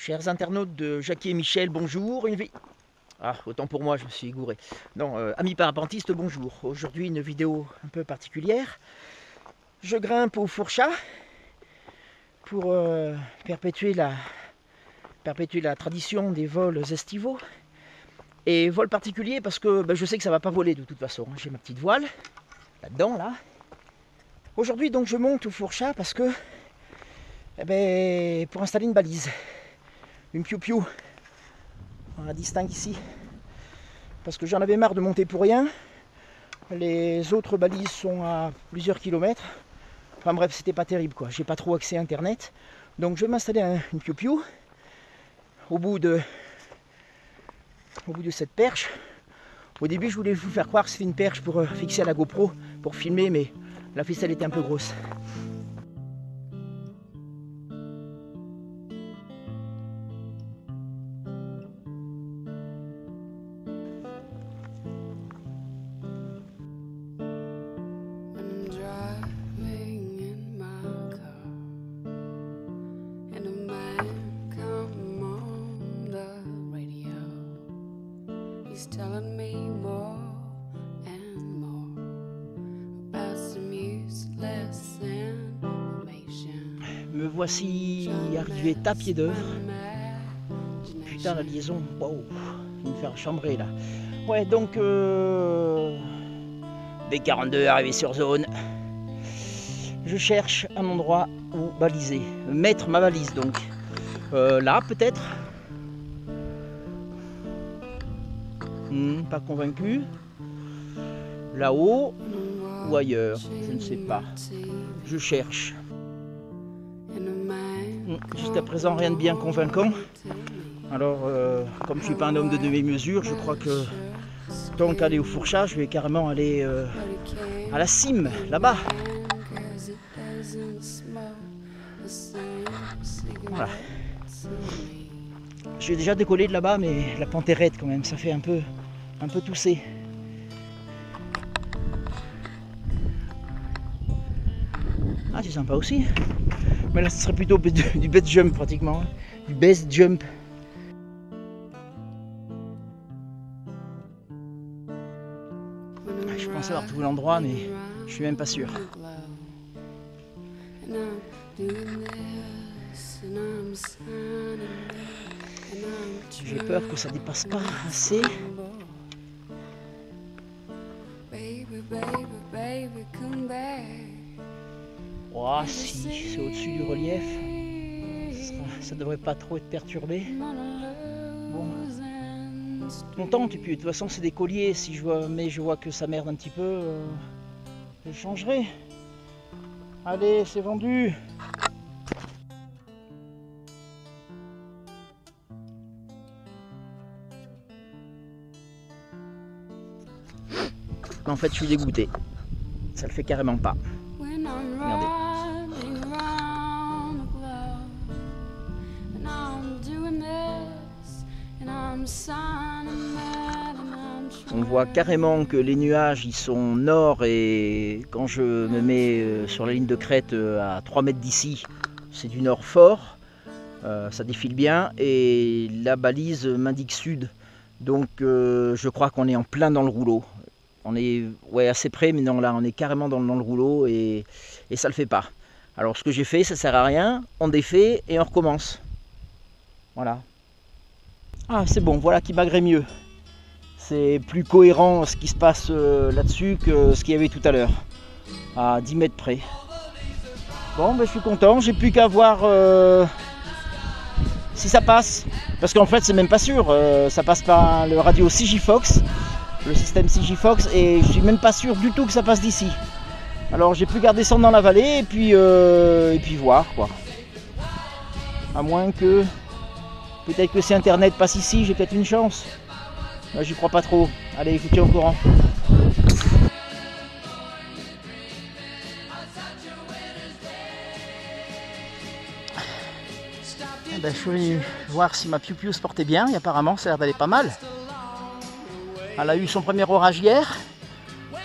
Chers internautes de Jackie et Michel, bonjour. Ah, autant pour moi, je me suis gouré. Non, amis parapentistes, bonjour. Aujourd'hui, une vidéo un peu particulière. Je grimpe au fourchat pour perpétuer la tradition des vols estivaux. Et vol particulier parce que je sais que ça ne va pas voler de toute façon. J'ai ma petite voile, là-dedans, là. Aujourd'hui, donc, je monte au fourchat parce que, pour installer une balise. Une piou-piou. On la distingue ici. Parce que j'en avais marre de monter pour rien. Les autres balises sont à plusieurs kilomètres. Enfin bref, c'était pas terrible quoi. J'ai pas trop accès à internet. Donc je vais m'installer une piou-piou au bout de cette perche. Au début, je voulais vous faire croire que c'était une perche pour fixer à la GoPro pour filmer, mais la ficelle était un peu grosse. Telling me more and more about some useless information. Me voici arrivé à pied d'œuvre. Putain, la liaison, wow, il me fait chambrer là. Ouais, donc B42 arrivé sur zone. Je cherche un endroit où baliser, mettre ma valise donc. Là peut-être. Pas convaincu. Là-haut ou ailleurs, je ne sais pas. Je cherche. Jusqu'à présent, rien de bien convaincant. Alors, comme je ne suis pas un homme de demi-mesure, je crois que tant qu'aller au fourchat, je vais carrément aller à la cime, là-bas. Voilà. J'ai déjà décollé de là-bas, mais la pente est raide quand même, ça fait un peu tousser. Ah, c'est sympa aussi. Mais là, ce serait plutôt du best jump pratiquement. Du best jump. Je pensais avoir trouvé l'endroit, mais je suis même pas sûr. J'ai peur que ça dépasse pas assez. Oh, si c'est au-dessus du relief, ça devrait pas trop être perturbé. Bon, on tente, et puis de toute façon c'est des colliers. Si je vois que ça merde un petit peu, je changerai. Allez, c'est vendu. En fait, je suis dégoûté. Ça le fait carrément pas. Regardez. On voit carrément que les nuages ils sont nord, et quand je me mets sur la ligne de crête à 3 mètres d'ici, c'est du nord fort. Ça défile bien et la balise m'indique sud. Donc je crois qu'on est en plein dans le rouleau. On est assez près, mais non, là on est carrément dans le rouleau et ça le fait pas. Alors ce que j'ai fait, ça sert à rien, on défait et on recommence. Voilà. Ah, c'est bon, voilà qui m'agrée mieux. C'est plus cohérent ce qui se passe là-dessus que ce qu'il y avait tout à l'heure, à 10 mètres près. Bon, je suis content, j'ai plus qu'à voir si ça passe. Parce qu'en fait, c'est même pas sûr, ça passe par le radio Sigifox. Le système Sigifox, et je suis même pas sûr du tout que ça passe d'ici. Alors j'ai plus qu'à descendre dans la vallée et puis voir quoi. À moins que peut-être que si internet passe ici, j'ai peut-être une chance. Là, j'y crois pas trop. Allez, je vous tiens au courant. Je suis venu voir si ma piou-piou se portait bien et apparemment ça a l'air d'aller pas mal. Elle a eu son premier orage hier,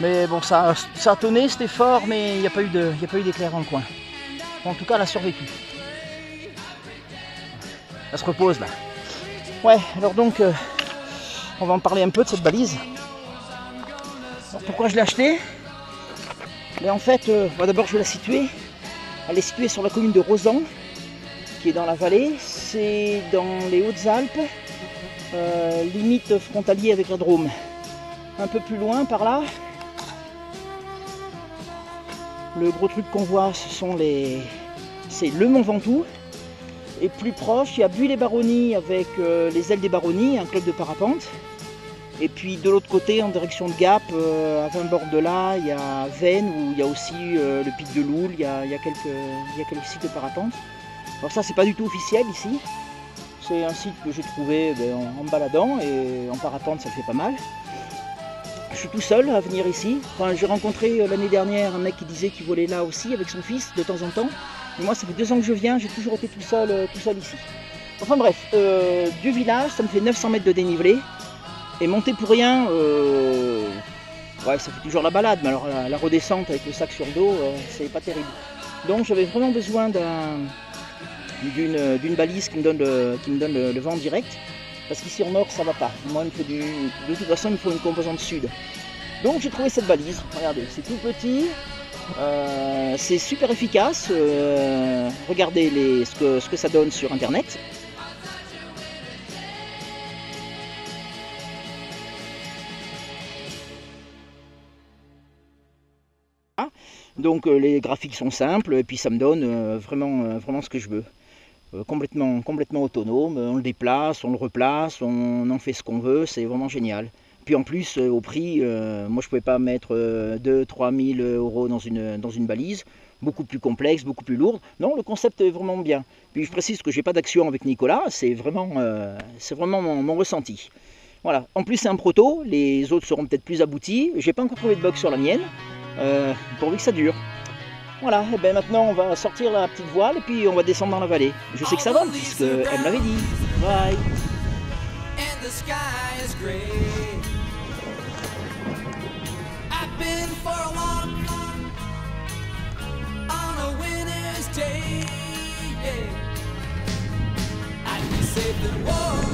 mais bon, ça a tonné, c'était fort, mais il n'y a pas eu d'éclair dans le coin. Bon, en tout cas, elle a survécu. elle se repose là. Ouais, alors donc, on va en parler un peu de cette balise. Alors, pourquoi je l'ai achetée? Mais en fait, d'abord je vais la situer. Elle est située sur la commune de Rozan, qui est dans la vallée. C'est dans les Hautes-Alpes, limite frontalier avec la Drôme. Un peu plus loin par là, le gros truc qu'on voit, c'est le Mont Ventoux. Et plus proche, il y a Buis-les-Baronnies avec les ailes des Baronnies, un club de parapente. Et puis de l'autre côté, en direction de Gap, à 20 bords de là, il y a Veynes où il y a aussi le pic de Loul, il y a quelques sites de parapente. Alors ça, c'est pas du tout officiel ici. C'est un site que j'ai trouvé en me baladant et en parapente, ça le fait pas mal. Je suis tout seul à venir ici. Enfin, j'ai rencontré l'année dernière un mec qui disait qu'il volait là aussi avec son fils de temps en temps. Mais moi, ça fait 2 ans que je viens, j'ai toujours été tout seul ici. Enfin bref, du village, ça me fait 900 mètres de dénivelé. Et monter pour rien, ouais, ça fait toujours la balade, mais alors la redescente avec le sac sur le dos, c'est pas terrible. Donc j'avais vraiment besoin d'une balise qui me donne le vent direct, parce qu'ici en nord ça va pas. Moi, de toute façon, il me faut une composante sud. Donc j'ai trouvé cette balise, regardez, c'est tout petit, c'est super efficace, regardez ce que ça donne sur internet. Donc les graphiques sont simples et puis ça me donne vraiment ce que je veux. Complètement autonome, on le déplace, on le replace, on en fait ce qu'on veut, c'est vraiment génial. Puis en plus au prix, moi je ne pouvais pas mettre 2-3 000 euros dans une balise, beaucoup plus complexe, beaucoup plus lourde. Non, le concept est vraiment bien. Puis je précise que je n'ai pas d'action avec Nicolas, c'est vraiment mon ressenti. Voilà. En plus c'est un proto, les autres seront peut-être plus aboutis. J'ai pas encore trouvé de bug sur la mienne. Pourvu que ça dure. Voilà, et bien maintenant on va sortir la petite voile et puis on va descendre dans la vallée. Je sais que ça va puisque elle me l'avait dit. Bye. Safe and warm.